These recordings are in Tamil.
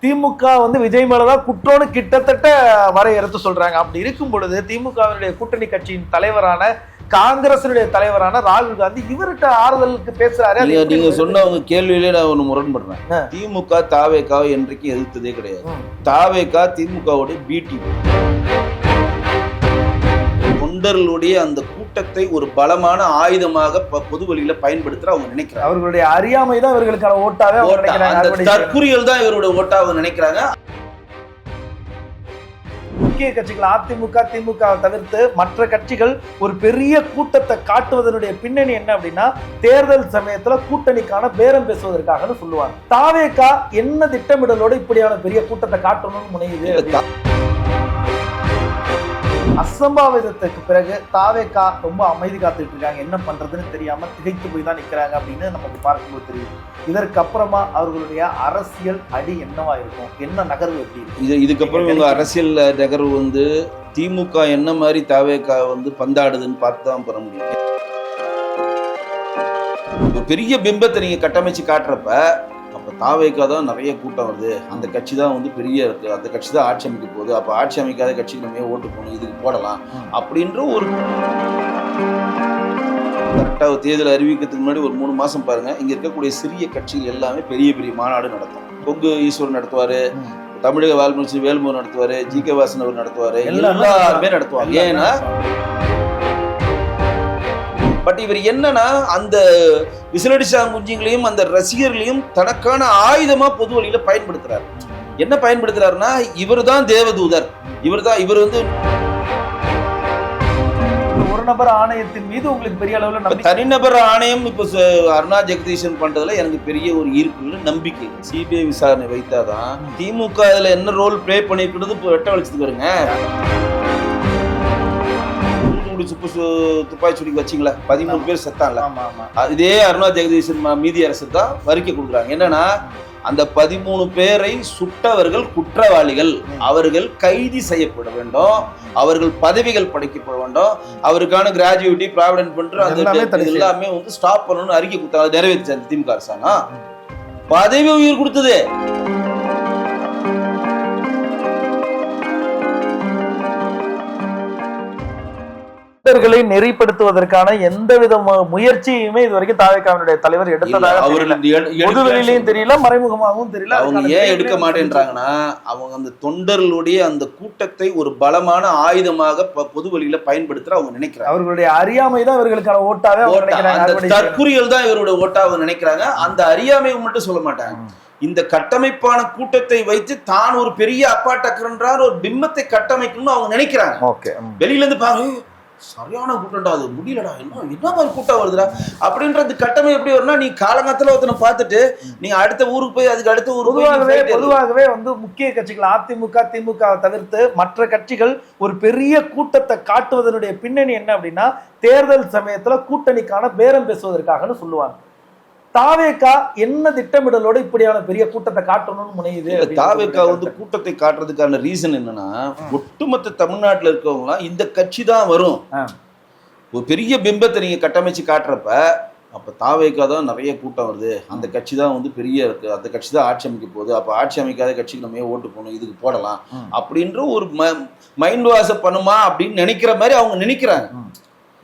திமுக வந்து விஜய் மேலதான் குற்றம்னு கிட்டத்தட்ட வரையறுத்து சொல்றாங்க. அப்படி இருக்கும் பொழுது திமுகவினுடைய கூட்டணி கட்சியின் தலைவரான காங்கிரசினுடைய தலைவரான ராகுல் காந்தி இவர்கிட்ட ஆறுதலுக்கு பேசுறாரு. நீங்க சொன்னவங்க கேள்வியிலே நான் ஒண்ணு முரண்படுறேன். திமுக தாவேகாவை என்றைக்கும் எதிர்த்ததே கிடையாது. தாவேகா திமுகவுடைய பிடி தொண்டர்களுடைய அந்த கூட்டத்தை ஒரு பலமான ஆயுதமாக பொது வழியில பயன்படுத்த அவங்க நினைக்கிறாங்க. அவர்களுடைய அறியாமை தான் இவர்களுக்கான ஓட்டாவே, தற்குறிகள் தான் இவருடைய ஓட்டாக நினைக்கிறாங்க. முக்கிய கட்சிகள் அதிமுக திமுக தவிர்த்து மற்ற கட்சிகள் ஒரு பெரிய கூட்டத்தை காட்டுவதனுடைய பின்னணி என்ன அப்படின்னா, தேர்தல் சமயத்துல கூட்டணிக்கான பேரம் பேசுவதற்காக சொல்லுவாங்க. தாவேகா என்ன திட்டமிடலோடு இப்படியான பெரிய கூட்டத்தை காட்டணும்னு முனையுது. அசம்பாவிதத்துக்கு பிறகு தாவேகா ரொம்ப அமைதி காத்துட்டு இருக்காங்க. என்ன பண்றதுன்னு தெரியாம திகைத்து போய் தான் நிக்கிறாங்க அப்படின்னு நமக்கு பார்க்கும்போது தெரியும். இதற்கு அப்புறமா அவர்களுடைய அரசியல் அடி என்னவா இருக்கும், என்ன நகர்வு எப்படி இருக்கும்? இதுக்கப்புறம் இவங்க அரசியல் நகர்வு வந்து திமுக என்ன மாதிரி தாவேகா வந்து பந்தாடுதுன்னு பார்த்து தான் பெற முடியும். பெரிய பிம்பத்தை நீங்க கட்டமைச்சு காட்டுறப்ப அப்போ தாவேகா தான் நிறைய கூட்டம் வருது, அந்த கட்சி தான் வந்து பெரிய இருக்கு, அந்த கட்சி தான் ஆட்சி அமைக்க போகுது, அப்போ ஆட்சி அமைக்காத கட்சிக்கு நம்ம ஓட்டு போகணும், இதுக்கு போடலாம் அப்படின்ற ஒரு கரெக்டாக தேர்தல் அறிவிக்கிறதுக்கு முன்னாடி ஒரு 3 மாசம் பாருங்க, இங்க இருக்கக்கூடிய சிறிய கட்சிகள் எல்லாமே பெரிய பெரிய மாநாடு நடத்தும். கொங்கு ஈஸ்வரன் நடத்துவாரு, தமிழக வாழ்முறை வேல்முருகன் நடத்துவாரு, ஜி.கே. வாசன் அவர் நடத்துவாரு, எல்லாருமே நடத்துவாங்க. ஏன்னா பட் இவர் என்னன்னா அந்த விசிலடிச்சா குஞ்சிங்களையும் அந்த ரசிகர்களையும் தனக்கான ஆயுதமா பொது வழியில பயன்படுத்துறாரு. என்ன பயன்படுத்துறாருன்னா, இவர் தான் தேவதூதர், இவர் வந்து ஒரு நபர் ஆணையத்தின் மீது உங்களுக்கு பெரிய அளவுல தனிநபர் ஆணையம் இப்ப அருணா ஜெகதீசன் பண்றதுல எனக்கு பெரிய ஒரு ஈர்ப்பு நம்பிக்கை. சிபிஐ விசாரணை வைத்தாதான் திமுக அதுல என்ன ரோல் பிளே பண்ணிருக்கிறது வெட்ட வலிச்சது வருங்க. துப்பாக்கி சூடி வச்சிங்களா 13 பேர் செத்தான்ல, இதே அருணா ஜெகதீசன் மீதி அரசு தான் அறிக்கை கொடுக்குறாங்க. என்னன்னா, அந்த 13 பேரை சுட்டவர்கள் குற்றவாளிகள், அவர்கள் கைது செய்யப்பட வேண்டும், அவர்கள் பதவிகள் படைக்கப்பட வேண்டும், அவருக்கான கிராஜுவிட்டி ப்ராவிடன்ட் பண்ற அந்த எல்லாமே வந்து ஸ்டாப் பண்ணணும்னு அறிக்கை கொடுத்தாங்க. நிறைவேற்ற திமுக அரசாங்கம் பதவி உயிர் கொடுத்தது. தொண்டர்களை நெறிப்படுத்துவதற்கான எந்தவித முயற்சியுமே இதுவரைக்கும் தாவேகாவினுடைய தலைவர் எடுத்ததாக பொதுவெளியிலையும் தெரியல, மறைமுகமாகவும் தெரியல. அவங்க ஏன் எடுக்க மாட்டேன்றாங்கன்னா, அவங்க அந்த தொண்டர்களுடைய அந்த கூட்டத்தை ஒரு பலமான ஆயுதமாக பொது வழியில பயன்படுத்த அவங்க நினைக்கிறாங்க. அவர்களுடைய அறியாமை தான் இவர்களுக்கான ஓட்டாவே, தற்குறிகள் தான் இவருடைய ஓட்டாக நினைக்கிறாங்க. அந்த அறியாமையை மட்டும் சொல்ல மாட்டாங்க. இந்த கட்டமைப்பான கூட்டத்தை வைத்து தான் ஒரு பெரிய அப்பாட்டக்கர்ன்றார் ஒரு பிம்பத்தை கட்டமைக்கணும்னு அவங்க நினைக்கிறாங்க. வெளியில இருந்து பாருங்க, சரியான கூட்டம்டா, அது முடியலடா, என்ன மாதிரி கூட்டம் வருதுடா அப்படின்றது கட்டமை எப்படி வரும்னா, நீ காலங்காலத்துல ஒருத்தனை பார்த்துட்டு நீங்க அடுத்த ஊருக்கு போய் அதுக்கு அடுத்த ஊருக்கு பொதுவாகவே வந்து முக்கிய கட்சிகள் அதிமுக திமுக தவிர்த்து மற்ற கட்சிகள் ஒரு பெரிய கூட்டத்தை காட்டுவதனுடைய பின்னணி என்ன அப்படின்னா, தேர்தல் சமயத்துல கூட்டணிக்கான பேரம் பேசுவதற்காக சொல்லுவாங்க. தாவேகா என்ன திட்டமிடலோட இப்படியான பெரிய கூட்டத்தை காட்டணும்னு முனையுது. தாவேகா வந்து கூட்டத்தை காட்டுறதுக்கான ரீசன் என்னன்னா, ஒட்டுமொத்த தமிழ்நாட்டுல இருக்கவங்க இந்த கட்சி தான் வரும், ஒரு பெரிய பிம்பத்தை நீங்க கட்டமைச்சு காட்டுறப்ப அப்ப தாவேகா தான் நிறைய கூட்டம் வருது, அந்த கட்சி தான் வந்து பெரிய இருக்கு, அந்த கட்சி தான் ஆட்சி அமைக்க போகுது, அப்ப ஆட்சி அமைக்காத கட்சிக்கு நம்ம ஓட்டு போகணும், இதுக்கு போடலாம் அப்படின்ற ஒரு மைண்ட் வாஷ் பண்ணுமா அப்படின்னு நினைக்கிற மாதிரி அவங்க நினைக்கிறாங்க.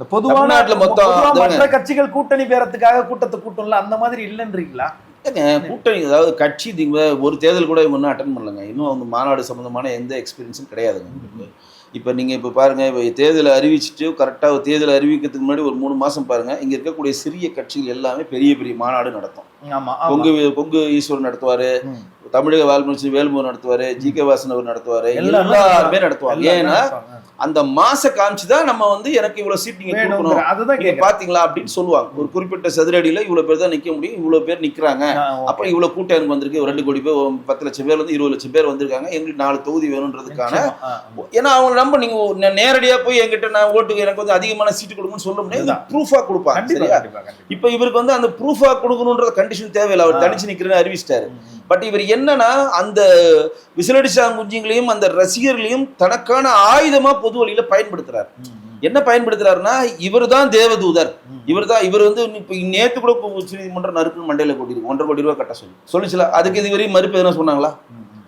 பொதுவான மற்ற கட்சிகள் கூட்டணி பேரத்துக்காக கூட்டத்தை கூட்டம்ல அந்த மாதிரி இல்லைன்றீங்களா? கூட்டணி அதாவது கட்சி ஒரு தேர்தல் கூட முன்ன அட்டன் பண்ணலங்க, இன்னும் அவங்க மாநாடு சம்பந்தமான எந்த எக்ஸ்பீரியன்ஸும் கிடையாதுங்க. இப்போ நீங்கள் இப்போ பாருங்கள், இப்போ தேர்தலை அறிவிச்சுட்டு கரெக்டாக தேர்தலை அறிவிக்கிறதுக்கு முன்னாடி ஒரு 3 மாதம் பாருங்கள், இங்கே இருக்கக்கூடிய சிறிய கட்சிகள் எல்லாமே பெரிய பெரிய மாநாடு நடத்தும். கொங்கு ஈஸ்வரன் நடத்துவார், தமிழக வாழ்முறை வேல்முருகன் நடத்துவார், ஜி.கே. வாசன் அவர் நடத்துவார், எல்லாருமே நடத்துவாங்க. ஏன்னா அந்த மாச காமிச்சுதான் நம்ம வந்து எனக்கு இவ்வளவு சீட் நீங்க கொடுக்கணும் பாத்தீங்களா அப்படின்னு சொல்லுவாங்க. ஒரு குறிப்பிட்ட சதுரடியில இவ்வளவு பேர் தான் நிக்க முடியும், இவ்வளவு பேர் நிக்கிறாங்க, அப்ப இவ்வளவு கூட்டம் எனக்கு வந்திருக்கு, 2 கோடி பேர் 10 லட்சம் பேர் வந்து 20 லட்சம் பேர் வந்திருக்காங்க, எங்களுக்கு 4 தொகுதி வேணும்ன்றதுக்கான. ஏன்னா அவங்க நம்ப நீங்க நேரடியா போய் என்கிட்ட நான் ஓட்டுக்கு எனக்கு வந்து அதிகமான சீட்டு கொடுக்கணும்னு சொல்ல முடியாது, ப்ரூஃபா கொடுப்பாங்க. சரியா? இப்ப இவருக்கு வந்து அந்த ப்ரூஃபா கொடுக்கணும்ன்ற கண்டிஷன் தேவையில்லை, அவர் தனிச்சு நிக்கிறேன்னு அறிவிச்சிட்டாரு. பட் இவர் என்னன்னா, அந்த விசிலடிச்சா குஞ்சிங்களையும் அந்த ரசிகர்களையும் தனக்கான ஆயுதமா பொது வழியில பயன்படுத்துறாரு. என்ன பயன்படுத்துறாருன்னா, இவர் தான் தேவதூதர், இவர் வந்து இப்ப நேத்து கூட உச்ச நீதிமன்றம் நறுக்கு மண்டையில கொட்டிருக்கு 1.5 கோடி ரூபாய் கட்ட சொல்லுச்சுல, அதுக்கு இதுவரையும் மறுப்பு எதுனா சொன்னாங்களா?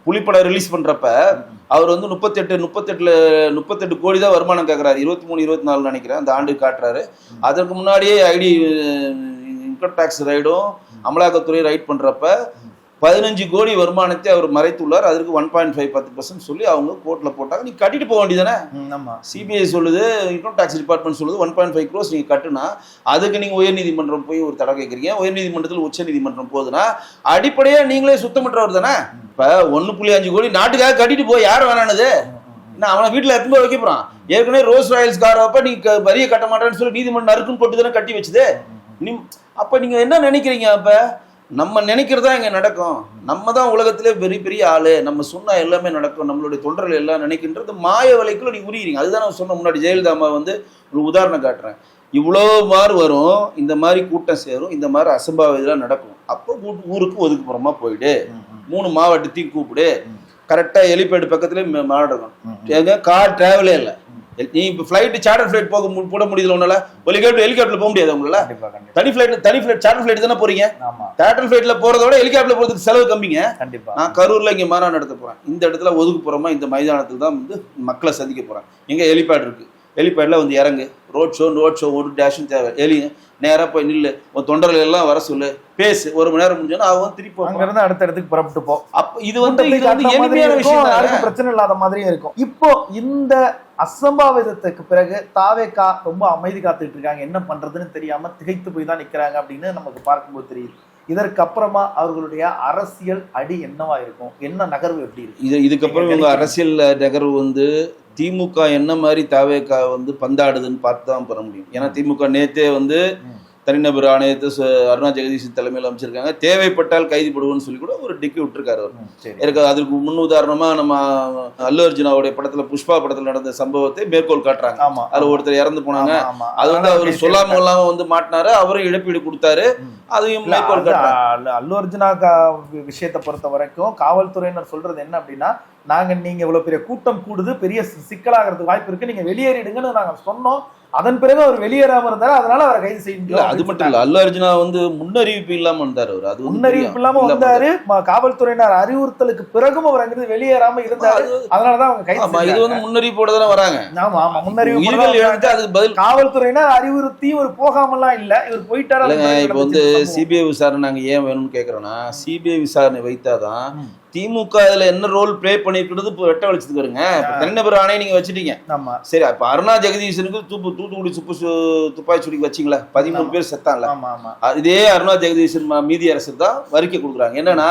புலிப்படம் ரிலீஸ் பண்றப்ப அவர் வந்து 38 கோடி தான் வருமானம் கேட்கறாரு. 23-24 நினைக்கிறேன் அந்த ஆண்டு காட்டுறாரு. அதற்கு முன்னாடியே ஐடி இன்கம் டேக்ஸ் ரைடும் அமலாக்கத்துறை ரைட் பண்றப்ப 15 கோடி வருமானத்தை அவர் மறைத்துள்ளார். அதற்கு 1.5% சொல்லி அவங்க கோர்ட்ல போட்டாங்க. நீ கட்டிட்டு போக வேண்டியதானே. சிபிஐ சொல்லுது, இன்கம் டாக்ஸ் டிபார்ட்மெண்ட் சொல்லுது 1.5 crores நீங்க கட்டுனா அதுக்கு நீங்க உயர்நீதிமன்றம் போய் ஒரு தடவை கேட்கறீங்க. உயர்நீதிமன்றத்தில் உச்ச நீதிமன்றம் போகுதுன்னா அடிப்படையா நீங்களே சுத்தமற்றவர் தானே. இப்ப 1.5 கோடி நாட்டுக்காக கட்டிட்டு போய் யார் வேணானது என்ன அவனை வீட்டுல எத்தனை போய் வைக்க போறான். ஏற்கனவே ரோஸ் ராயல்ஸ் காரப்ப நீ வரிய கட்ட மாட்டேன்னு சொல்லி நீதிமன்றம் நறுக்குன்னு போட்டு தானே கட்டி வச்சுது. அப்ப நீங்க என்ன நினைக்கிறீங்க? அப்ப நம்ம நினைக்கிறதா இங்க நடக்கும். நம்ம தான் உலகத்திலே பெரிய பெரிய ஆளு, நம்ம சொன்னா எல்லாமே நடக்கும், நம்மளுடைய தொண்டர்கள் எல்லாம் நினைக்கின்றது மாய வலைக்குள்ள நீ உரிகிறீங்க. அதுதான் நான் சொன்ன முன்னாடி ஜெயலலிதா அம்மா வந்து ஒரு உதாரணம் காட்டுறேன். இவ்வளோ மாதிரி வரும், இந்த மாதிரி கூட்டம் சேரும், இந்த மாதிரி அசம்பாவிதம் நடக்கும். அப்போ ஊருக்கு ஒதுக்குப்புறமா போயிடு, 3 மாவட்டத்தையும் கூப்பிடு, கரெக்டா ஹெலிபேட் பக்கத்துல மாவட்டம் இருக்கும். எங்க கார் டிராவலே இல்லை. நீ இப்போ ஃபிளைட் சார்ட்டர் ஃபிளைட் போட முடியுது ஒன்னால, ஹெலிகாப்டர்ல போக முடியாது உங்களால. தனி ஃபிளைட் சார்ட்டர் ஃபிளைட் தானே போறீங்க. சார்ட்டர் ஃபிளைட்ல போறதோட ஹெலிகாப்டர்ல போறதுக்கு செலவு கம்மிங்க. நான் கரூர்ல இங்க மாநாடு நடத்த போறேன். இந்த இடத்துல ஒதுக்குப்புறமா இந்த மைதானத்துல தான் வந்து மக்களை சந்திக்க போறேன். எங்க ஹெலிபேட் இருக்கு, ஹெலிபேட்ல வந்து இறங்கு, ரோட் ஷோ ஒரு டேஷும் தேவை, நேரா போய் நில்லு, உன் தொண்டர்கள் எல்லாம் வர சொல்லு, பேசு, 1 மணி நேரம் முடிஞ்சோன்னா அவங்க திருப்பி அங்க இருந்து அடுத்த இடத்துக்கு புறப்பட்டு போ. அப்ப இது வந்து எளிமையான விஷயம், பிரச்சனை இல்லாத மாதிரியும் இருக்கும். இப்போ இந்த அசம்பாவிதத்துக்கு பிறகு தாவேகா ரொம்ப அமைதி காத்துட்டு இருக்காங்க. என்ன பண்றதுன்னு தெரியாம திகைத்து போய் தான் நிக்கிறாங்க அப்படின்னு நமக்கு பார்க்கும்போது தெரியுது. இதற்கு அப்புறமா அவர்களுடைய அரசியல் அடி என்னவா இருக்கும், என்ன நகர்வு எப்படி இருக்கு? இதுக்கப்புறம் இவங்க அரசியல் நகர்வு வந்து திமுக என்ன மாதிரி தாவேகா வந்து பந்தாடுதுன்னு பார்த்து தான் பெற முடியும். ஏன்னா திமுக நேத்தே வந்து தனிநபர் ஆணையத்தை அருணா ஜெகதீஷன் தலைமையில் அமைச்சிருக்காங்க. தேவைப்பட்டால் கைது படுவோன்னு சொல்லி கூட ஒரு டிக்கி விட்டுருக்காரு அவர். அதுக்கு முன் உதாரணமா நம்ம அல்லு அர்ஜுனாவுடைய படத்துல, புஷ்பா படத்துல நடந்த சம்பவத்தை மேற்கோள் காட்டுறாங்க. அதுல ஒருத்தர் இறந்து போனாங்க. அது வந்து அவரு சொல்லாம கொள்ளாம வந்து மாட்டினாரு, அவரும் இழப்பீடு கொடுத்தாரு. அதையும் மேற்கோள் காட்டுறாங்க. அல்லு அர்ஜுனா விஷயத்தை பொறுத்த வரைக்கும் காவல்துறையினர் சொல்றது என்ன அப்படின்னா, நீங்க இவ்வளவு பெரிய கூட்டம் கூடுது, பெரிய சிக்கலாகிறதுக்கு வாய்ப்பு இருக்கு, நீங்க வெளியேறிடுங்கன்னு நாங்க சொன்னோம். அதன் பிறகு அவர் வெளியேறாம இருந்தாரு, அதனால அவரை கைது செய்ய முடியல. அது மட்டும் இல்ல, அல்லு அர்ஜுனா வந்து முன்னறிவிப்பு இல்லாம வந்தாரு. அவர் அது முன்னறிவிப்பு இல்லாம வந்தாரு. காவல்துறையினர் அறிவுறுத்தலுக்கு பிறகும் அவர் அங்கிருந்து வெளியேறாம இருந்தாரு. அதனாலதான் அவங்க கைது. இது வந்து முன்னறிவிப்போட தானே வராங்க. ஆமா ஆமா, முன்னறிவிப்பு. அதுக்கு பதில் காவல்துறையினர் அறிவுறுத்தி ஒரு போகாமலாம் இல்ல, இவர் போயிட்டாரு. இப்ப வந்து சிபிஐ விசாரணை நாங்க ஏன் வேணும்னு கேக்குறோம்னா, சிபிஐ விசாரணை வைத்தாதான் திமுக இதுல என்ன ரோல் பிளே பண்ணிருக்கிறது வெட்ட வலிச்சதுக்கு வருங்க. தனிநபர் ஆணையை நீங்க வச்சுட்டீங்க, சரி. அப்ப அருணா ஜெகதீஷனுக்கு தூத்துக்குடி துப்பாக்கி சூடிக்கு வச்சிங்களா, 13 பேர் செத்தாங்கல்ல. இதே அருணா ஜெகதீஷன் மீதி அரசு தான் அறிக்கை கொடுக்குறாங்க. என்னன்னா,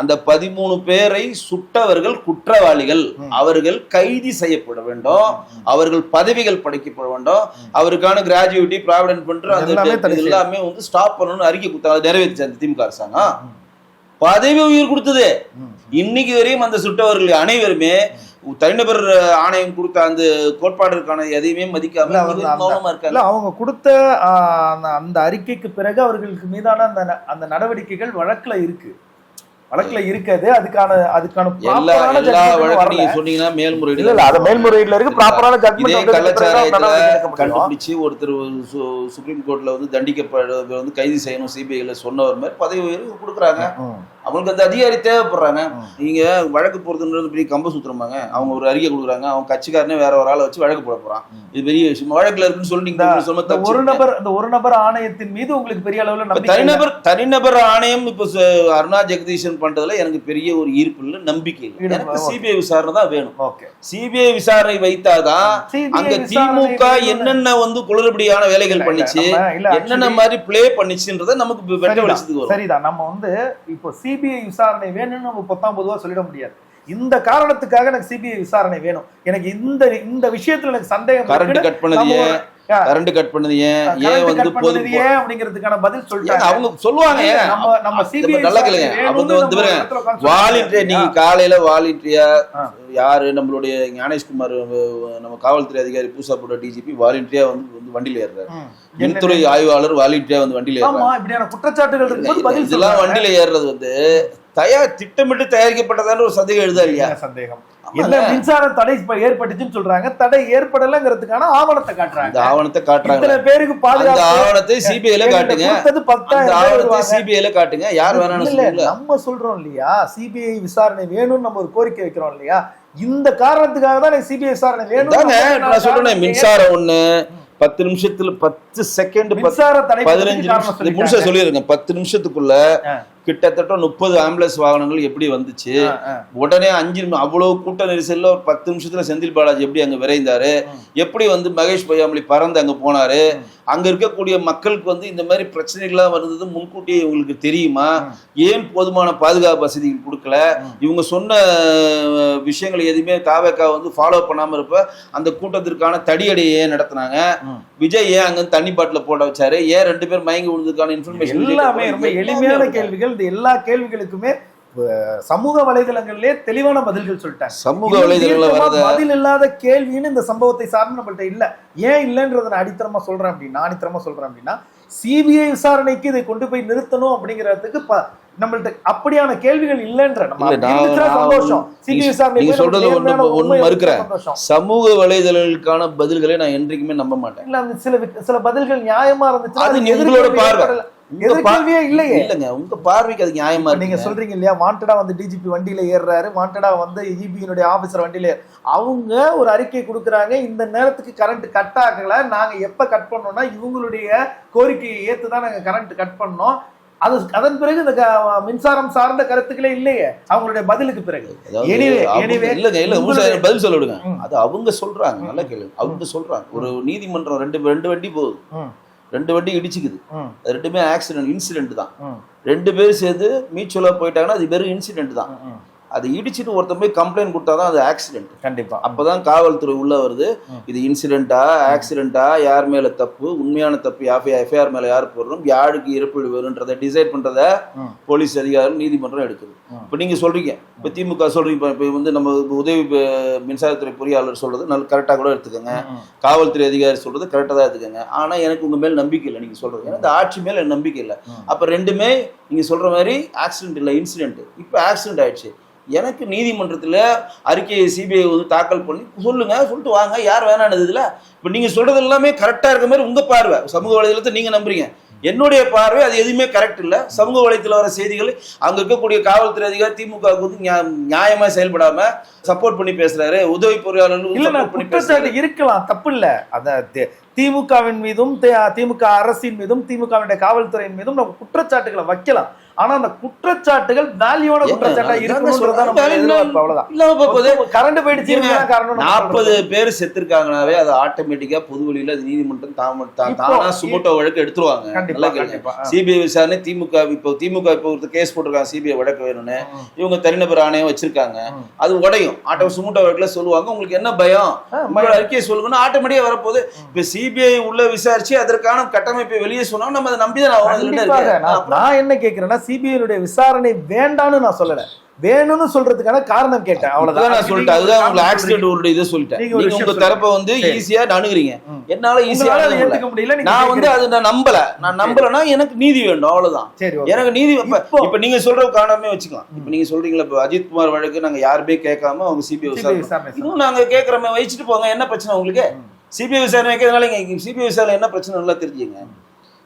அந்த 13 பேரை சுட்டவர்கள் குற்றவாளிகள், அவர்கள் கைது செய்யப்பட வேண்டும், அவர்கள் பதவிகள் படைக்கப்பட வேண்டும், அவருக்கான கிராஜுவிட்டி ப்ராவிடன்ட் பண்ற அந்த எல்லாமே வந்து ஸ்டாப் பண்ணணும்னு அறிக்கை கொடுத்தாங்க. நிறைவேற்றுச்சு அந்த திமுக அரசாங்கம். பதவி உயிர் கொடுத்தது. இன்னைக்கு வரையும் அந்த சுட்டவர்கள் அனைவருமே தனிநபர் ஆணையம் கொடுத்த அந்த கோட்பாடுக்கான எதையுமே மதிக்காம மௌனமா இருக்காங்க. அவங்க கொடுத்த அந்த அறிக்கைக்கு பிறகு அவர்களுக்கு மீதான அந்த நடவடிக்கைகள் வழக்குல இருக்காது. அதுக்கான எல்லா வழக்கையும் சொன்னீங்கன்னா மேல்முறையீடு இல்ல, அது மேல்முறையீடுல இருக்கு. ப்ராப்பரான ஜட்ஜ்மென்ட் கள்ளச்சாராயத்துல கண்டுபிடிச்சு ஒருத்தர் சுப்ரீம் கோர்ட்ல வந்து தண்டிக்கப்படுறது வந்து கைது செய்யணும் சிபிஐல சொன்னவர் மாதிரி பதவி உயர்வு கொடுக்குறாங்க. அவங்களுக்கு அந்த அதிகாரி தேவைப்படுறாங்க. நீங்க வழக்கு போறதுன்றது பெரிய கம்ப சுத்துறமாங்க. அவங்க ஒரு அறிக்கை கொடுக்குறாங்க, அவங்க கட்சிக்காரனே வேற ஒரு ஆளை வச்சு வழக்கு போட போறான். இது பெரிய விஷயம். வழக்குல இருக்குன்னு சொல்லி நீங்க ஒரு நபர் ஆணையத்தின் மீது உங்களுக்கு பெரிய அளவுல தனிநபர் ஆணையம் இப்ப அருணா ஜெகதீஷன் பண்றதுல எனக்கு பெரிய ஒரு ஈர்ப்பு இல்ல, நம்பிக்கை இல்லை. சிபிஐ விசாரணை தான் வேணும். சிபிஐ விசாரணை வைத்தாதான் அங்க திமுக என்னென்ன வந்து குளறுபடியான வேலைகள் பண்ணிச்சு, என்னென்ன மாதிரி பிளே பண்ணிச்சுன்றத நமக்கு வெட்ட வெளிச்சத்துக்கு வரும். சரிதான். நம்ம வந்து இப்போ சிபிஐ விசாரணை வேணும்னு நம்ம 19 சொல்லிட முடியாது. இந்த காரணத்துக்காக எனக்கு சிபிஐ விசாரணை வேணும், எனக்கு இந்த விஷயத்துல எனக்கு சந்தேகம், கரண்ட் கட் பண்ணது ஏன் வந்து பொது அப்படிங்கிறதுக்கான பதில் சொல்லிட்டாங்க. அவங்க சொல்லுவாங்க. நம்ம சிபிஐ நல்லா கேளுங்க. அவங்க வந்து வாலண்டரியா, நீங்க காலையில வாலண்டரியா யாரு நம்மளுடைய ஞானேஷ்குமார் நம்ம காவல்துறை அதிகாரி பூசாப்போட டிஜிபி வாலண்டரியா வந்து வண்டியில ஏறுறாரு. மின்துறை ஆய்வாளர் வாலண்டரியா வந்து வண்டியில ஏறுறாரு. இப்படியான குற்றச்சாட்டுகள் இதெல்லாம் வண்டியில ஏறுறது வந்து திட்டமிட்டு தயாரிக்கப்பட்டதான ஒரு சந்தேகம் எழுதா இல்லையா? சந்தேகம் என்ன மின்சார தடை ஏற்பட்டுச்சுன்னு சொல்றாங்க, தடை ஏற்படலங்கிறதுக்கான ஆவணத்தை காட்டுறாங்க. அந்த ஆவணத்தை காட்டுறாங்க. இத்தனை பேருக்கு பாதுகாப்பு ஆவணத்தை சிபிஐல காட்டுங்க, சிபிஐல காட்டுங்க. யார் வேணாலும் இல்ல, நம்ம சொல்றோம் இல்லையா, சிபிஐ விசாரணை வேணும்னு நம்ம ஒரு கோரிக்கை வைக்கிறோம் இல்லையா, இந்த காரணத்துக்காக தான் சிபிஐ விசாரணை வேணும். நான் சொல்றேன், மின்சாரம் ஒண்ணு 10 நிமிஷத்துல 10 செகண்ட் 15 நிமிஷம் சொல்லிருங்க. 10 நிமிஷத்துக்குள்ள கிட்டத்தட்ட 30 ஆம்புலன்ஸ் வாகனங்கள் எப்படி வந்துச்சு, உடனே 5 நிமிஷம் அவ்வளவு கூட்ட நெரிசல்ல ஒரு 10 நிமிஷத்துல செந்தில் பாலாஜி எப்படி அங்க விரைந்தாரு, எப்படி வந்து மகேஷ் பொய்யாமொழி பறந்து அங்க போனாரு, அங்க இருக்கக்கூடிய மக்களுக்கு வந்து இந்த மாதிரி பிரச்சனைகள்லாம் வந்தது முன்கூட்டியே இவங்களுக்கு தெரியுமா, ஏன் போதுமான பாதுகாப்பு வசதிகள் கொடுக்கல, இவங்க சொன்ன விஷயங்களை எதுவுமே தாவேக்கா வந்து ஃபாலோ பண்ணாம இருப்ப அந்த கூட்டத்திற்கான தடியடையை ஏன் நடத்தினாங்க, விஜய் ஏன் அங்க தண்ணி பாட்டில போட வச்சாரு, ஏன் 2 பேர் மயங்கி விழுந்ததுக்கான இன்ஃபர்மேஷன் எல்லாமே ரொம்ப எளிமையான கேள்விகள். இந்த எல்லா கேள்விகளுக்குமே சமூக வலைதளங்களிலே தெளிவான பதில்கள் சொல்லிட்டாங்க. சமூக வலைதளங்கள்ல பதில் இல்லாத கேள்வின்னு இந்த சம்பவத்தை சார்ந்து நம்மள்ட்ட இல்ல. ஏன் இல்லைன்றத நான் ஆணித்தரமா சொல்றேன் அப்படின்னா சிபிஐ விசாரணைக்கு இதை கொண்டு போய் நிறுத்தணும் அப்படிங்கிறதுக்கு நம்மள்ட்ட அப்படியான கேள்விகள் இல்லைன்ற சந்தோஷம். சிபிஐ விசாரணை சொல்றது ஒண்ணு மறுக்கிறேன். சமூக வலைதளங்களுக்கான பதில்களை நான் என்றைக்குமே நம்ப மாட்டேன். இல்ல, அந்த சில பதில்கள் நியாயமா இருந்துச்சு, அது எங்களோட பார்வை இல்லையே. இல்லங்க, உங்க பார்வைக்கு அது நியாயமா நீங்க சொல்றீங்க இல்லையா, வாண்டடா வந்து டிஜிபி வண்டியில ஏறுறாரு, வாண்டடா வந்து இபியினுடைய ஆபீசர் வண்டியில அவங்க ஒரு அறிக்கை கொடுக்குறாங்க, இந்த நேரத்துக்கு கரண்ட் கட் ஆகல, நாங்க எப்ப கட் பண்ணோம்னா இவங்களுடைய கோரிக்கையை ஏத்துதான் நாங்க கரண்ட் கட் பண்ணோம், அதன் பிறகு இந்த மின்சாரம் சார்ந்த கருத்துக்களே இல்லையே அவங்களுடைய பதிலுக்கு பிறகு. பதில் சொல்ல விடுங்க, அது அவங்க சொல்றாங்க. நல்ல கேள்வி. அவங்க சொல்றாங்க ஒரு நீதிமன்றம் 2 வண்டி போகுது, 2 வண்டி இடிச்சுக்குது, அது 2மே ஆக்சிடென்ட் இன்சிடென்ட் தான். 2 பேர் சேர்ந்து மீச்சுவலா போயிட்டாங்கன்னா அது வெறும் இன்சிடென்ட் தான். அதை இடிச்சுட்டு ஒருத்தன் போய் கம்ப்ளைண்ட் கொடுத்தாதான் அது ஆக்சிடென்ட். கண்டிப்பா அப்பதான் காவல்துறை உள்ள வருது, இது இன்சிடென்டா ஆக்சிடென்டா, யார் மேல தப்பு, உண்மையான தப்பு எஃப்ஐஆர் மேல யார் போடுறோம், யாருக்கு இறப்பீடு வரும்ன்றதை டிசைட் பண்றத போலீஸ் அதிகாரம் நீதிமன்றம் எடுக்குது. இப்ப நீங்க சொல்றீங்க, இப்ப திமுக சொல்றீங்க, இப்ப வந்து நம்ம உதவி மின்சாரத்துறை பொறியாளர் சொல்றது நல்ல கரெக்டா கூட எடுத்துக்கோங்க, காவல்துறை அதிகாரி சொல்றது கரெக்டா தான் எடுத்துக்கோங்க, ஆனா எனக்கு உங்க மேல நம்பிக்கை இல்லை. நீங்க சொல்றது ஏன்னா இந்த ஆட்சி மேல எனக்கு நம்பிக்கை இல்லை. அப்ப 2மே நீங்க சொல்ற மாதிரி ஆக்சிடென்ட் இல்லை இன்சிடென்ட். இப்ப ஆக்சிடென்ட் ஆயிடுச்சு, எனக்கு நீதிமன்றத்தில் அறிக்கையை சிபிஐ வந்து தாக்கல் பண்ணி சொல்லிட்டு வாங்க, யார் வேணானது இதில். இப்போ நீங்கள் சொல்றது எல்லாமே கரெக்டாக இருக்க மாதிரி உங்கள் பார்வை, சமூக வலைதளத்தை நீங்கள் நம்புறீங்க. என்னுடைய பார்வை அது எதுவுமே கரெக்ட் இல்லை. சமூக வலைத்தளத்தில் வர செய்திகள் அங்கே இருக்கக்கூடிய காவல்துறை அதிகாரி திமுகவுக்கு வந்து நியாயமாக செயல்படாம சப்போர்ட் பண்ணி பேசுறாரு, உதவி பொறியாளர்கள் இருக்கலாம், தப்பு இல்லை. அத திமுகவின் மீதும் திமுக அரசின் மீதும் திமுகவினுடைய காவல்துறையின் மீதும் நம்ம குற்றச்சாட்டுகளை வைக்கலாம். ஆனா அந்த குற்றச்சாட்டுகள் வேல்யூவான குற்றச்சாட்டா கரண்ட் போயிடுச்சு 40 பேர் செத்துருக்காங்கனாவே அது ஆட்டோமேட்டிக்கா பொது வழியில நீதிமன்றம் தானா சுமோட்டோ வழக்கு எடுத்துருவாங்க. சிபிஐ விசாரணை திமுக இப்போ கேஸ் போட்டிருக்காங்க, சிபிஐ வழக்கு வேணும்னு இவங்க தனிநபர் ஆணையம் வச்சிருக்காங்க, அது உடையும் சுமோட்டோ வழக்குல சொல்லுவாங்க. உங்களுக்கு என்ன பயம், அறிக்கையை சொல்லுங்கன்னா ஆட்டோமேட்டிக்கா வரப்போகுது. இப்ப சிபிஐ உள்ள விசாரிச்சு அதற்கான கட்டமைப்பை வெளியே சொன்னா நம்ம அதை நம்பிதான். நான் என்ன கேட்கிறேன்னா, சிபிஐ விசாரணை வேண்டான்னு நான் சொல்லல, வேணும்னு சொல்றதுக்கான காரணம் கேட்டேன், அவ்வளவுதான் நான் சொல்லிட்டேன். அதுதான் உங்களுக்கு ஆக்சிடென்ட் ஒரு இதை சொல்லிட்டேன். நீங்க உங்க தரப்பை வந்து ஈஸியா அணுகுறீங்க, என்னால ஈஸியா ஏத்துக்க முடியல. நான் வந்து அது நான் நம்பலனா எனக்கு நீதி வேண்டும், அவ்வளவுதான். எனக்கு நீதி. இப்ப நீங்க சொல்ற காரணமே வச்சுக்கலாம். இப்ப நீங்க சொல்றீங்களா, இப்ப அஜித் குமார் வழக்கு நாங்க யாருமே கேட்காம அவங்க சிபிஐ விசாரணை இன்னும் நாங்க கேட்கறமே வச்சுட்டு போங்க, என்ன பிரச்சனை உங்களுக்கு? சிபிஐ விசாரணை வைக்கிறதுனால சிபிஐ விசாரணை என்ன பிரச்சனை நல்லா தெரிஞ்சுங்க.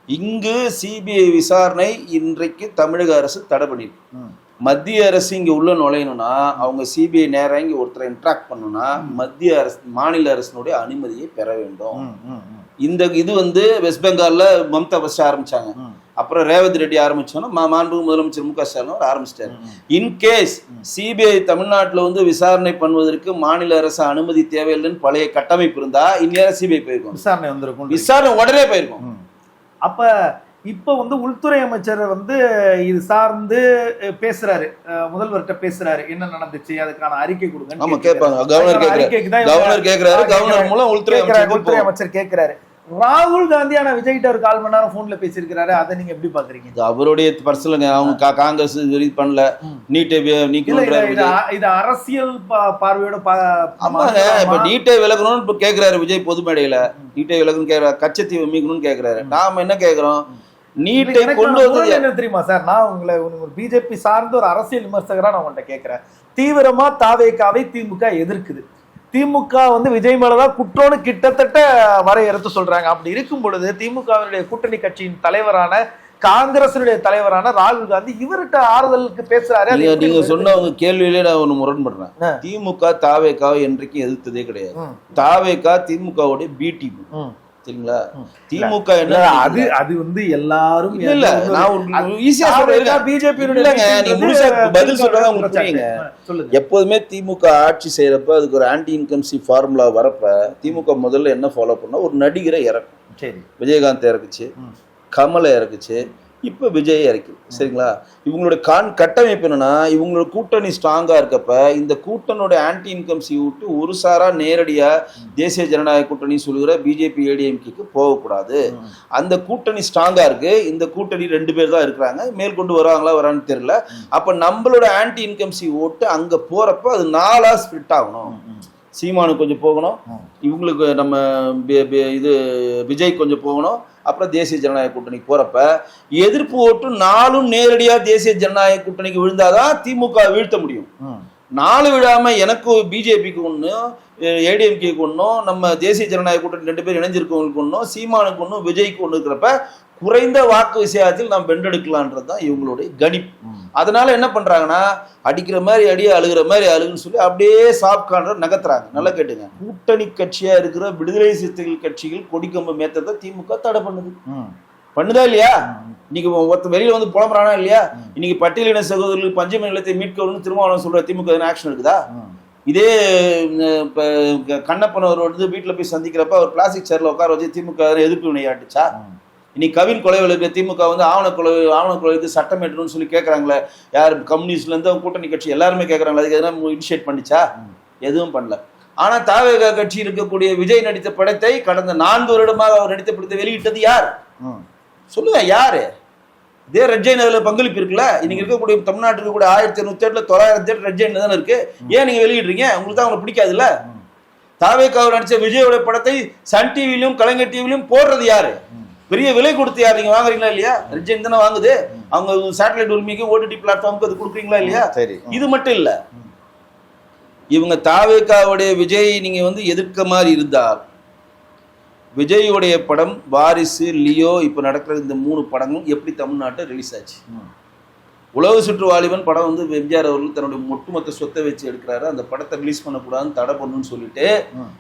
இங்கு சிபிஐ விசாரணை இன்றைக்கு தமிழக அரசு தடை பண்ணிருக்கு. மத்திய அரசு இங்க உள்ள நுழையணும்னா அவங்க சிபிஐ நேரம் இங்க ஒருத்தரை இன்ட்ராக்ட் பண்ணணும்னா மத்திய அரசு மாநில அரசினுடைய அனுமதியை பெற வேண்டும். இந்த இது வந்து வெஸ்ட் பெங்கால்ல மம்தா ஃபர்ஸ்ட் ஆரம்பிச்சாங்க, அப்புறம் ரேவந்த் ரெட்டி ஆரம்பிச்சோன்னா மாண்பு முதலமைச்சர் மு க ஸ்டாலின் ஆரம்பிச்சிட்டாரு. இன்கேஸ் சிபிஐ தமிழ்நாட்டில் வந்து விசாரணை பண்ணுவதற்கு மாநில அரசு அனுமதி தேவையில்லைன்னு பழைய கட்டமைப்பு இருந்தா இந்நேரம் சிபிஐ போயிருக்கும், விசாரணை வந்திருக்கும், விசாரணை உடனே போயிருக்கும். அப்ப இப்ப வந்து உள்துறை அமைச்சர் வந்து இது சார்ந்து பேசுறாரு, முதல்வர்கிட்ட பேசுறாரு, என்ன நடந்துச்சு அதுக்கான அறிக்கை கொடுங்க. ஆமா கேட்பாங்க, கவர்னர் கேக்குறாரு, கவர்னர் மூலம் உள்துறை அமைச்சர் கேட்கிறாரு. ராகுல் காந்தி ஆனா விஜய்கிட்ட ஒரு 1/4 மணி நேரம் போன்ல பேசியிருக்கிறாரு, அதை நீங்க எப்படி பாக்குறீங்க? அவருடைய பர்சனலுங்க, அவங்க காங்கிரஸ் பண்ணல, நீட்டை இது அரசியல் பார்வையோட இப்ப நீட்டை விலகணும்னு இப்ப கேக்குறாரு விஜய் பொது மேடையில, நீட்டை விலகணும்னு கேக்குறாரு, கச்சத்தீவை மீட்கணும்னு கேக்குறாரு. நாம என்ன கேக்குறோம், நீட்டை கொண்டு வந்தது என்ன தெரியுமா சார்? நான் உங்களை ஒரு பிஜேபி சார்ந்த ஒரு அரசியல் விமர்சகரா நான் உங்கள்கிட்ட கேட்கிறேன். தீவிரமா தாவேகாவை திமுக எதிர்க்குது. திமுக வந்து விஜய் மேலதான் குற்றோன்னு கிட்டத்தட்ட வரையறுத்து சொல்றாங்க. அப்படி இருக்கும் பொழுது திமுகவினுடைய கூட்டணி கட்சியின் தலைவரான காங்கிரசினுடைய தலைவரான ராகுல் காந்தி இவர்கிட்ட ஆறுதலுக்கு பேசுறாரு. நீங்க சொன்ன கேள்வியிலே நான் ஒண்ணு முரண்படுறேன். திமுக தாவேகாவை என்றைக்கும் எதிர்த்ததே கிடையாது. தாவேகா திமுகவுடைய பி டீம், சரிங்களா? திமுக அது வந்து எல்லாரும் இல்ல, நான் ஈஸியா சொல்றேன். பிஜேபி பதில் சொல்றதா உங்களுக்கு புரியுங்க. எப்போதுமே திமுக ஆட்சி செய்யறப்ப அதுக்கு ஒரு ஆன்டி இன்கம்சி ஃபார்முலா வரப்ப திமுக முதல்ல என்ன ஃபாலோ பண்ணா, ஒரு நடிகரை இறக்கும். சரி, விஜயகாந்த் இறக்குச்சு, கமலை இறக்குச்சு, இப்ப விஜய் இறக்கி, சரிங்களா? இவங்களோட கட்டமைப்பு என்னன்னா, இவங்களோட கூட்டணி ஸ்ட்ராங்கா இருக்கப்ப இந்த கூட்டணோட ஆன்டி இன்கம்சி விட்டு ஒரு சாரா நேரடியா தேசிய ஜனநாயக கூட்டணி சொல்லுகிற பிஜேபி ஏடிஎம்கேக்கு போகக்கூடாது. அந்த கூட்டணி ஸ்ட்ராங்கா இருக்கு. இந்த கூட்டணி 2 பேர் தான் இருக்கிறாங்க. மேல் கொண்டு வருவாங்களா வரான்னு தெரியல. அப்ப நம்மளோட ஆன்டி இன்கம்சி ஓட்டு அங்க போறப்ப அது 4ஆ ஸ்பிளிட் ஆகணும். சீமானு கொஞ்சம் போகணும், இவங்களுக்கு நம்ம இது விஜய் கொஞ்சம் போகணும், அப்புறம் தேசிய ஜனநாயக கூட்டணிக்கு போறப்ப எதிர்ப்பு ஓட்டு 4ம் நேரடியா தேசிய ஜனநாயக கூட்டணிக்கு விழுந்தாதான் திமுக வீழ்த்த முடியும். 4 விழாம எனக்கு பிஜேபிக்கு ஒன்றும், ஏடிஎம்கேக்கு ஒன்றும், நம்ம தேசிய ஜனநாயக கூட்டணி 2 பேர் இணைஞ்சிருக்கவங்களுக்கு ஒன்றும், சீமானுக்கு ஒன்றும், விஜய்க்கு ஒன்று இருக்கிறப்ப குறைந்த வாக்கு விஷயத்தில் நாம் வென்றெடுக்கலான்றது தான் இவங்களுடைய கணிப்பு. அதனால என்ன பண்றாங்கன்னா, அடிக்கிற மாதிரி அடியே அழுகிற மாதிரி அழுகுன்னு சொல்லி அப்படியே சாஃப்ட் கார்னர் நகர்த்துறாங்க. நல்லா கேட்டுங்க, கூட்டணி கட்சியா இருக்கிற விடுதலை சிறுத்தைகள் கட்சிகள் கொடிக்கம்பு மேத்தத்தை திமுக தடை பண்ணுதா இல்லையா? இன்னைக்கு ஒருத்த வெளியில வந்து புலம்புறானா இல்லையா? இன்னைக்கு பட்டியலின சகோதரர்களுக்கு பஞ்சமி நிலத்தை மீட்கணும்னு திருமாவளவன் சொல்ற திமுக ஆக்ஷன் இருக்குதா? இதே கண்ணப்பன் அவர் வந்து வீட்டுல போய் சந்திக்கிறப்ப அவர் பிளாஸ்டிக் சேர்ல உட்கார வச்சு திமுக எதிர்ப்பு வினையாட்டுச்சா? இன்னைக்கு கவின் கொலை வழக்கு திமுக வந்து ஆவண கொலைக்கு சட்டம் ஏற்றணும்னு சொல்லி கேட்கறாங்களே, யார் கம்யூனிஸ்ட்ல இருந்து கூட்டணி கட்சி எல்லாருமே கேட்கறாங்களா? அதுக்கு எதனா இனிஷியேட் பண்ணிச்சா? எதுவும் பண்ணல. ஆனா தாவேகா கட்சி இருக்கக்கூடிய விஜய் நடித்த படத்தை கடந்த 4 வருடமாக அவர் நடித்த படத்தை வெளியிட்டது யார் சொல்லுங்க? யாரு? இதே ரெட் ஜெயின் அதுல பங்களிப்பு இருக்குல்ல. இன்னைக்கு இருக்கக்கூடிய தமிழ்நாட்டில் இருக்கக்கூடிய 1200 தேட்டர்ல 900 தேட்டர் ரெட் ஜெயின் தானே இருக்கு. ஏன் நீங்க வெளியிடுறீங்க? உங்களுக்கு தான் அவங்களை பிடிக்காதுல்ல. தாவேகாவை நடிச்ச விஜயோட படத்தை சன் டிவிலையும் கலைஞர் டிவிலையும் போடுறது யாரு? பெரிய விலை கொடுத்து யார் நீங்க வாங்குறீங்களா இல்லையா? ரெட் தானே வாங்குது. அவங்க சேட்டலைட் உரிமைக்கு ஓடிடி பிளாட்ஃபார்முக்கு அது கொடுக்குறீங்களா இல்லையா? சரி, இது மட்டும் இல்ல, இவங்க தாவேகாவுடைய விஜய் நீங்க வந்து எதிர்க்க மாதிரி இருந்தால், விஜயோடைய படம் வாரிசு, லியோ, இப்ப நடக்கிற இந்த 3 படங்களும் எப்படி தமிழ்நாட்டில் ரிலீஸ் ஆச்சு? உலக சுற்று வாலிபன் படம் வந்து எம்ஜிஆர் அவர்கள் தன்னுடைய ஒட்டுமொத்த சொத்தை வச்சு எடுக்கிறாரு. அந்த படத்தை ரிலீஸ் பண்ணக்கூடாதுன்னு தடை பண்ணணும்னு சொல்லிட்டு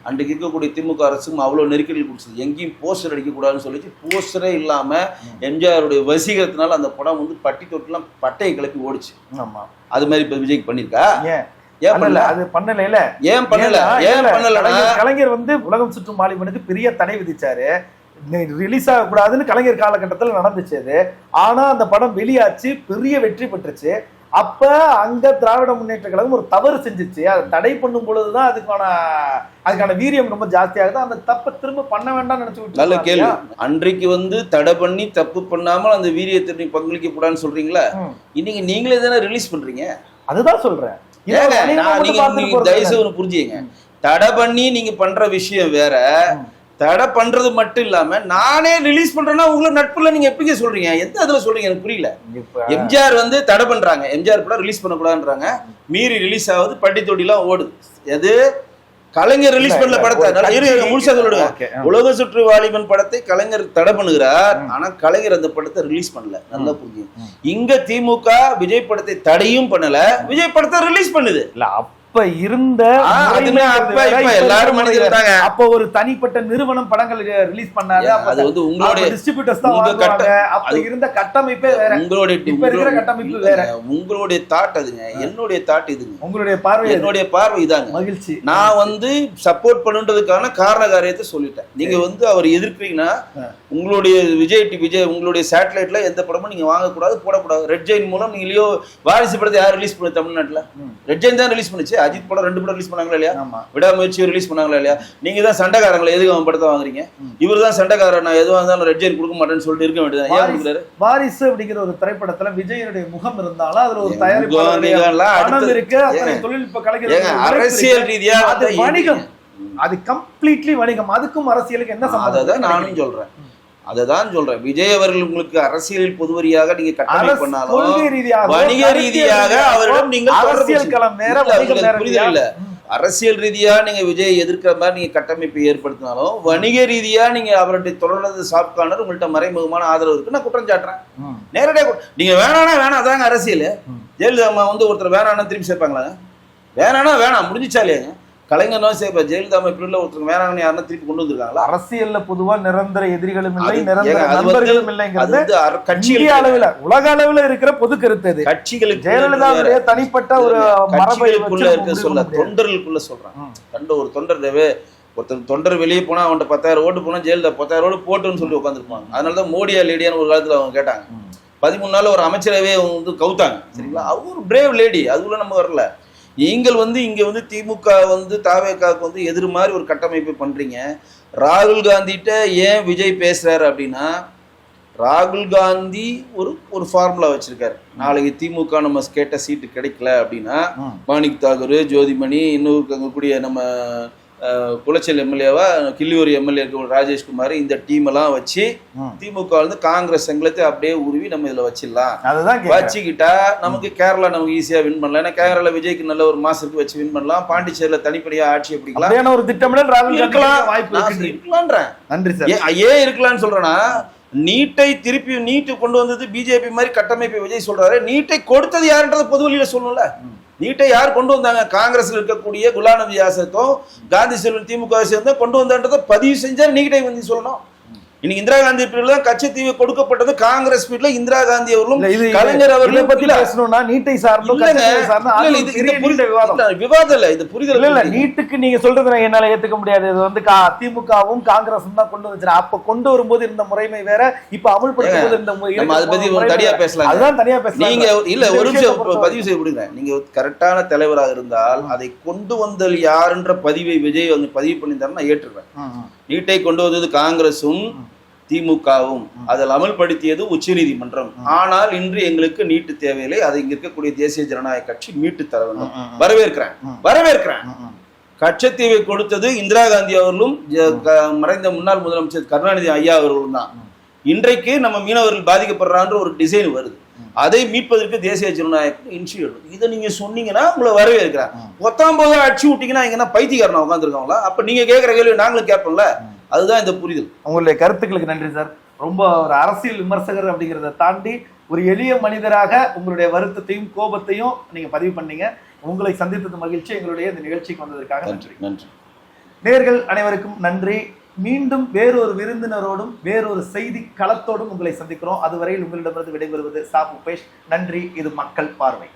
அன்றைக்கு இருக்கக்கூடிய திமுக அரசும் அவ்வளவு நெருக்கடி கொடுத்தது. எங்கேயும் போஸ்டர் அடிக்கக்கூடாதுன்னு சொல்லிச்சு. போஸ்டரே இல்லாம எம்ஜிஆருடைய வசீகரத்தினால அந்த படம் வந்து பட்டி தொட்டுலாம் பட்டையை கிளப்பி ஓடிச்சு. ஆமா, அது மாதிரி இப்ப விஜய்க்கு பண்ணிருக்கா? ஏன் பண்ணல? அது பண்ணல. ஏன் பண்ணல? கலைஞர் வந்து உலகம் சுற்றும் வாலிபனுக்கு பெரிய தடை விதிச்சாரு. ரிலீஸ் ஆகக்கூடாதுன்னு கலைஞர் காலகட்டத்தில் நடந்துச்சு அது. ஆனா அந்த படம் வெளியாச்சு, பெரிய வெற்றி பெற்றுச்சு. அப்ப அங்க திராவிட முன்னேற்ற கழகம் ஒரு தவறு செஞ்சிச்சு. அதை தடை பண்ணும் பொழுதுதான் அதுக்கான வீரியம் ரொம்ப ஜாஸ்தியாகுது. அந்த தப்பை திரும்ப பண்ண வேண்டாம் நினைச்சு. நல்ல கேள்வி. அன்றைக்கு வந்து தடை பண்ணி தப்பு பண்ணாமல் அந்த வீரியத்தை பங்களிக்க கூடாதுன்னு சொல்றீங்களா? இன்னைக்கு நீங்களே தானே ரிலீஸ் பண்றீங்க. அதுதான் சொல்றேன். தயவுசெய்து புரிஞ்சுங்க. தடை பண்ணி நீங்க பண்ற விஷயம் வேற, தடை பண்றது மட்டும் இல்லாம நானே ரிலீஸ் பண்றேன்னா உங்களை நட்புல நீங்க எப்படிங்க சொல்றீங்க? எந்த அதுல சொல்றீங்க? எனக்கு புரியல. எம்ஜிஆர் வந்து தடை பண்றாங்க, எம்ஜிஆர் படம் ரிலீஸ் பண்ணக்கூடாதுன்றாங்க, மீறி ரிலீஸ் ஆகுது, பட்டி தொட்டிலாம் ஓடுது. எது? கலைஞர் ரிலீஸ் பண்ணல படத்தை. முழுசா சொல்லிடுங்க. உலக சுற்று வாலிபன் படத்தை கலைஞர் தடை பண்ணுகிறார், ஆனா கலைஞர் அந்த படத்தை ரிலீஸ் பண்ணல. நல்லா புரியும். இங்க திமுக விஜய் படத்தை தடையும் பண்ணல, விஜய் படத்தை ரிலீஸ் பண்ணுது. இல்ல அப்ப இருந்த எல்லாரும் அப்ப ஒரு தனிப்பட்ட நிறுவனம் படங்கள் ரிலீஸ் பண்ணாங்க. அது வந்து உங்களுடைய டிஸ்ட்ரிபியூட்டர்ஸ் தான் வாங்குவாங்க. அப்ப இருந்த கட்டமைப்பே வேற, உங்களுடைய இப்ப இருக்கிற கட்டமைப்பு வேற. உங்களுடைய தாட் அதுங்க, என்னுடைய தாட் இதுங்க. உங்களுடைய பார்வை, என்னுடைய பார்வை இதாங்க. மகிழ்ச்சி. நான் வந்து சப்போர்ட் பண்ணுன்றதுக்கான காரண காரியத்தை சொல்லிட்டேன். நீங்க வந்து அவர் எதிர்க்கிறீங்கன்னா உங்களுடைய விஜய் உங்களுடைய சேட்டலைட்ல எந்த படமும் நீங்க வாங்கக்கூடாது, போடக்கூடாது. ரெட் ஜெயின் மூலம் நீங்க வாரிசு படத்தை யார் ரிலீஸ் பண்ணு? தமிழ்நாட்டுல ரெட் ஜெயின் தான் ரிலீஸ் பண்ணுச்சு. அஜித் படம் 2 படம் ரிலீஸ் பண்ணாங்களா இல்லையா? விடாமுயற்சி ரிலீஸ் பண்ணாங்களா இல்லையா? நீங்க தான் சண்டைக்காரங்களை எதுக்கு அவன் படத்தை வாங்குறீங்க? இவர் தான் சண்டைக்காரர், நான் எதுவாக இருந்தாலும் ரெட் ஜெயின் கொடுக்க மாட்டேன்னு சொல்லிட்டு இருக்க வேண்டியது. ஏன் கொடுக்குறாரு? வாரிசு அப்படிங்கிற ஒரு திரைப்படத்துல விஜயனுடைய முகம் இருந்தாலும் அதுல ஒரு தயாரிப்பாளர் இருக்கு, தொழில்நுட்ப கலைஞர், அரசியல் ரீதியா அது வணிகம், அது கம்ப்ளீட்லி வணிகம். அதுக்கும் அரசியலுக்கு என்ன சம்பந்தம்? நானும் சொல்றேன். அததான் சொல்றேன். விஜய் அவர்கள் உங்களுக்கு அரசியலில் பொதுவரியாக நீங்க கட்டளை பண்ணாலும் கொள்கை ரீதியாக வணிக ரீதியாக அவரிடம் நீங்கள் அரசியல் களம் வேற, வணிகம் வேற. புரிதல் இல்ல. அரசியல் ரீதியா நீங்க விஜய் எதிர்க்கிற மாதிரி நீங்க கட்டமைப்பை ஏற்படுத்தினாலும் வணிக ரீதியா நீங்க அவருடைய தொடர்ந்து சாப் கார்னர் உங்கள்கிட்ட மறைமுகமான ஆதரவு இருக்கு நான் குற்றம் சாட்டுறேன். நேரடியாக நீங்க வேணானா வேணாம், அதாங்க அரசியல். ஜெயலலிதா அம்மா வந்து ஒருத்தர் வேணானா திருப்பி சேர்ப்பாங்களா? வேணானா வேணாம் முடிஞ்சிச்சாலே. கலைஞர் சேர்ப்பா. ஜெயலலிதா அமைப்புல ஒருத்தர் வேணான்னு யாருன்னா திருப்பி கொண்டு வந்திருக்காங்களா? அரசியல்ல பொதுவா நிரந்தர எதிரிகளும் இல்லை, நிரந்தர நண்பர்களும் இல்லைங்கிறது கட்சிகள் அளவுல உலக அளவுல இருக்கிற பொது கருத்து. அது கட்சிகளுக்கு ஜெயலலிதாவுடைய தனிப்பட்ட ஒரு மரபைக்குள்ள இருக்க சொல்ல, தொண்டர்களுக்குள்ள சொல்றான். ஒரு தொண்டர் ஒருத்தர் தொண்டர் வெளியே போனா அவன்கிட்ட 10,000 ஓட்டு போனா ஜெயலலிதா 10,000 ஓட்டு போட்டுன்னு சொல்லி உட்காந்துருப்பாங்க. அதனாலதான் மோடியா லேடியான்னு ஒரு காலத்துல அவங்க கேட்டாங்க. 13 நாள் ஒரு அமைச்சரவே வந்து கவுத்தாங்க. சரிங்களா? அவங்க ஒரு பிரேவ் லேடி. அதுக்குள்ள நம்ம வரல. நீங்கள் வந்து இங்க வந்து திமுக வந்து தாவேகாவுக்கு வந்து எதிர் மாதிரி ஒரு கட்டமைப்பு பண்றீங்க. ராகுல் காந்திட்ட ஏன் விஜய் பேசுறாரு அப்படின்னா, ராகுல் காந்தி ஒரு ஃபார்முலா வச்சிருக்காரு. நாளைக்கு திமுக நம்ம கேட்ட சீட்டு கிடைக்கல அப்படின்னா மாணிக் தாகூர், ஜோதிமணி, இன்னும் கூடிய நம்ம குளச்சல் எம்எல்ஏவா கிள்ளியூர் எம்எல்ஏ இருக்க ராஜேஷ்குமார், இந்த டீம் எல்லாம் வச்சு திமுக வந்து காங்கிரஸ் செங்கலத்தை அப்படியே உருவி நம்ம இதுல வச்சிடலாம். வச்சுக்கிட்டா நமக்கு கேரளா நமக்கு ஈஸியா வின் பண்ணலாம். ஏன்னா கேரளா விஜய்க்கு நல்ல ஒரு மாசத்துக்கு வச்சு வின் பண்ணலாம். பாண்டிச்சேரியில தனிப்படியா ஆட்சியை பிடிக்கலாம். ஒரு திட்டமிடல் ராகுல் இருக்கலாம்ன்றேன். நன்றி சார். ஏன் இருக்கலாம்னு சொல்றேன்னா, நீட்டை திருப்பி நீட்டு கொண்டு வந்தது பிஜேபி மாதிரி கட்டமைப்பை விஜய் சொல்றாரு. நீட்டை கொடுத்தது யாருன்றத பொது வழியில சொல்லணும்ல. நீட்டை யார் கொண்டு வந்தாங்க? காங்கிரஸ்ல இருக்கக்கூடிய குலாம் நபி ஆசாத்தும் காந்தி செல்வன் திமுக சேர்ந்து கொண்டு வந்தான்றதை பதிவு செஞ்சா நீட்டை வந்து சொல்லணும். இன்னைக்கு இந்திரா காந்தி பீரியட்ல தான் கச்சத்தீவு கொடுக்கப்பட்டது. காங்கிரஸ் பீரியட்ல இந்திரா காந்தி அவர்களும் கலைஞர் அவர்களும் பத்தி பேசணும்னா நீட்டை சார்ந்தோ விவாதம் இல்ல. இது புரிதல் இல்ல. நீட்டுக்கு நீங்க சொல்றது என்னால ஏத்துக்க முடியாது. இது வந்து திமுகவும் காங்கிரஸும் தான் கொண்டு வந்துச்சு. அப்ப கொண்டு வரும்போது இந்த முறைமை வேற, இப்ப அமல்படுத்தும்போது இந்த அதை பத்தி தனியா பேசலாம். அதுதான் தனியா பேசலாம். நீங்க இல்ல ஒரு நிமிஷம் பதிவு செய்ய விடுங்க. நீங்க கரெக்டான தலைவராக இருந்தால் அதை கொண்டு வந்தல் யாருன்ற பதிவை விஜய் வந்து பதிவு பண்ணியிருந்தாருன்னு நான் ஏற்றுறேன். நீட்டை கொண்டு வந்தது காங்கிரசும் திமுகவும், அதில் அமல்படுத்தியது உச்ச நீதிமன்றம். ஆனால் இன்று எங்களுக்கு நீட்டு தேவையில்லை, அதை இங்க இருக்கக்கூடிய தேசிய ஜனநாயக கட்சி மீட்டு தர வேண்டும். வரவேற்கிறேன். கச்சத்தீவை கொடுத்தது இந்திரா காந்தி அவர்களும் மறைந்த முன்னாள் முதலமைச்சர் கருணாநிதி ஐயா அவர்களும் தான். இன்றைக்கு நம்ம மீனவர்கள் பாதிக்கப்படுறான்ற ஒரு டிசைன் வருது. அதை மீட்பதற்கு தேசிய ஜனநாயக இன்ஸ்டியூட். இதை நீங்க சொன்னீங்கன்னா உங்களை வரவேற்கிறேன். 19 அடிச்சு விட்டீங்கன்னா இங்கன்னா பைத்தியக்காரனா உட்காந்துருக்காங்களா? அப்ப நீங்க கேட்கிற கேள்வி நாங்களும் கேட்போம்ல. அதுதான் இந்த புரிதல். உங்களுடைய கருத்துக்களுக்கு நன்றி சார். ரொம்ப ஒரு அரசியல் விமர்சகர் அப்படிங்கிறத தாண்டி ஒரு எளிய மனிதராக உங்களுடைய வருத்தத்தையும் கோபத்தையும் நீங்க பதிவு பண்ணீங்க. உங்களை சந்தித்தது மகிழ்ச்சி. எங்களுடைய இந்த நிகழ்ச்சிக்கு வந்ததற்காக நன்றி. நேயர்கள் அனைவருக்கும் நன்றி. மீண்டும் வேறொரு விருந்தினரோடும் வேறொரு செய்தி களத்தோடும் உங்களை சந்திக்கிறோம். அதுவரையில் உங்களிடமிருந்து விடைபெறுவது சா. உபேஷ். நன்றி. இது மக்கள் பார்வை.